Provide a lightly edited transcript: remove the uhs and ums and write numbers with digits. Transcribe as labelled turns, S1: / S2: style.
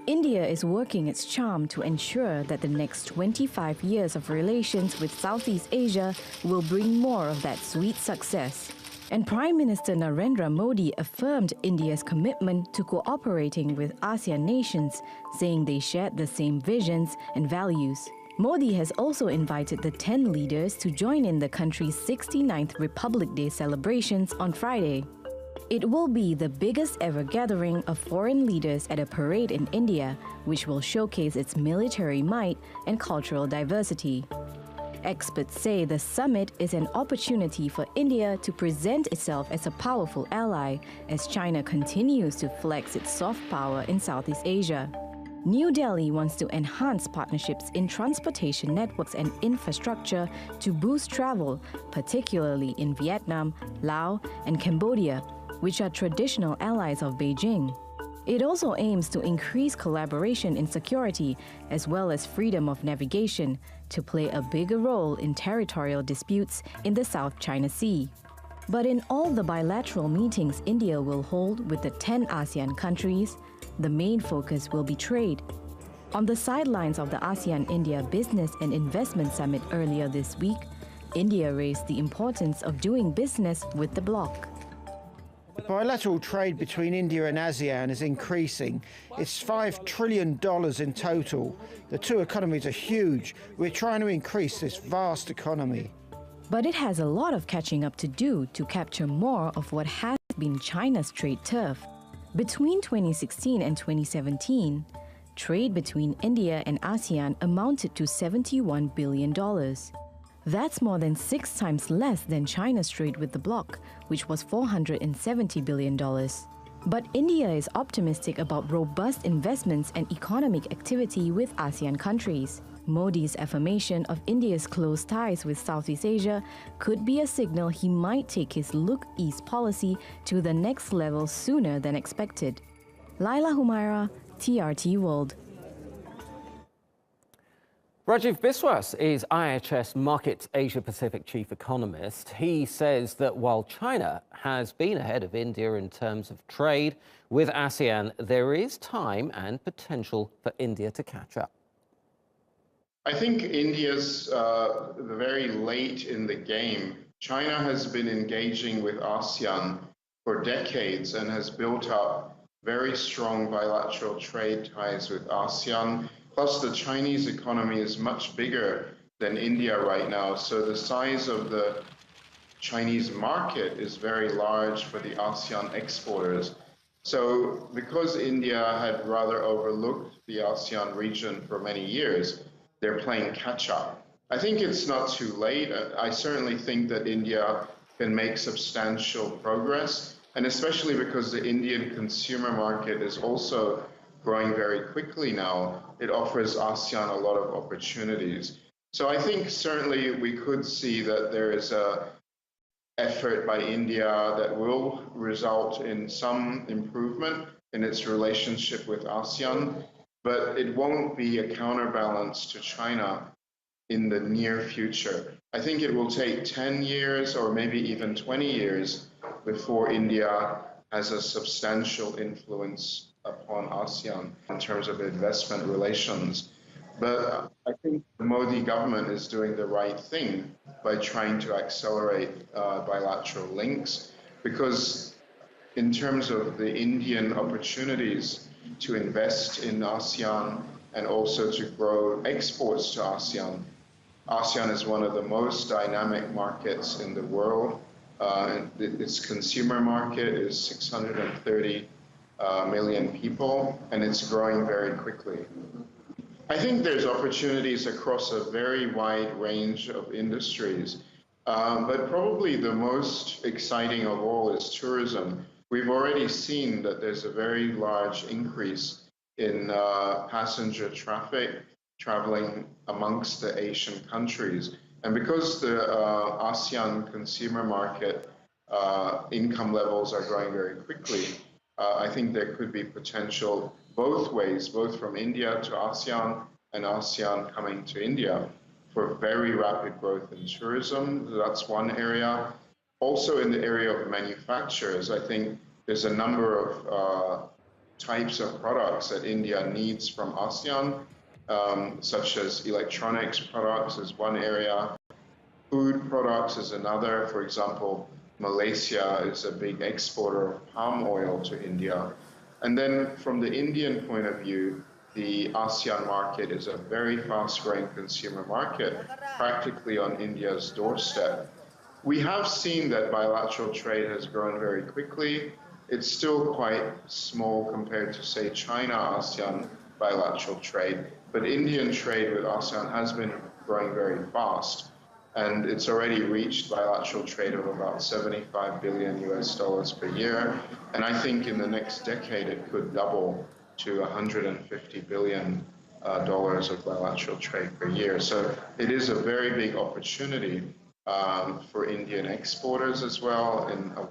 S1: India is working its charm to ensure that the next 25 years of relations with Southeast Asia will bring more of that sweet success. And Prime Minister Narendra Modi affirmed India's commitment to cooperating with ASEAN nations, saying they shared the same visions and values. Modi has also invited the 10 leaders to join in the country's 69th Republic Day celebrations on Friday. It will be the biggest ever gathering of foreign leaders at a parade in India, which will showcase its military might and cultural diversity. Experts say the summit is an opportunity for India to present itself as a powerful ally as China continues to flex its soft power in Southeast Asia. New Delhi wants to enhance partnerships in transportation networks and infrastructure to boost travel, particularly in Vietnam, Laos, and Cambodia, which are traditional allies of Beijing. It also aims to increase collaboration in security as well as freedom of navigation to play a bigger role in territorial disputes in the South China Sea. But in all the bilateral meetings India will hold with the 10 ASEAN countries, the main focus will be trade. On the sidelines of the ASEAN-India Business and Investment Summit earlier this week, India raised the importance of doing business with the bloc.
S2: The bilateral trade between India and ASEAN is increasing. It's $5 trillion in total. The two economies are huge. We're trying to increase this vast economy.
S1: But it has a lot of catching up to do to capture more of what has been China's trade turf. Between 2016 and 2017, trade between India and ASEAN amounted to $71 billion. That's more than 6 times less than China's trade with the bloc, which was $470 billion. But India is optimistic about robust investments and economic activity with ASEAN countries. Modi's affirmation of India's close ties with Southeast Asia could be a signal he might take his Look East policy to the next level sooner than expected. Laila Humaira, TRT World.
S3: Rajiv Biswas is IHS Markit's Asia-Pacific chief economist. He says that while China has been ahead of India in terms of trade with ASEAN, there is time and potential for India to catch up.
S4: I think India's very late in the game. China has been engaging with ASEAN for decades and has built up very strong bilateral trade ties with ASEAN. Plus, the Chinese economy is much bigger than India right now, so the size of the Chinese market is very large for the ASEAN exporters. So because India had rather overlooked the ASEAN region for many years, they're playing catch-up. I think it's not too late. I certainly think that India can make substantial progress, and especially because the Indian consumer market is also growing very quickly now, it offers ASEAN a lot of opportunities. So I think certainly we could see that there is an effort by India that will result in some improvement in its relationship with ASEAN, but it won't be a counterbalance to China in the near future. I think it will take 10 years or maybe even 20 years before India has a substantial influence upon ASEAN in terms of investment relations. But I think the Modi government is doing the right thing by trying to accelerate bilateral links, because in terms of the Indian opportunities to invest in ASEAN and also to grow exports to ASEAN, ASEAN is one of the most dynamic markets in the world. Its consumer market is 630 million people, and it's growing very quickly. I think there's opportunities across a very wide range of industries, but probably the most exciting of all is tourism. We've already seen that there's a very large increase in passenger traffic traveling amongst the Asian countries. And because the ASEAN consumer market income levels are growing very quickly, I think there could be potential both ways, both from India to ASEAN and ASEAN coming to India, for very rapid growth in tourism. That's one area. Also in the area of manufacturers, I think there's a number of types of products that India needs from ASEAN, such as electronics products is one area, food products is another. For example, Malaysia is a big exporter of palm oil to India. And then from the Indian point of view, the ASEAN market is a very fast-growing consumer market, practically on India's doorstep. We have seen that bilateral trade has grown very quickly. It's still quite small compared to, say, China-ASEAN bilateral trade, but Indian trade with ASEAN has been growing very fast. And it's already reached bilateral trade of about 75 billion US dollars per year. And I think in the next decade, it could double to 150 billion dollars of bilateral trade per year. So it is a very big opportunity for Indian exporters as well in a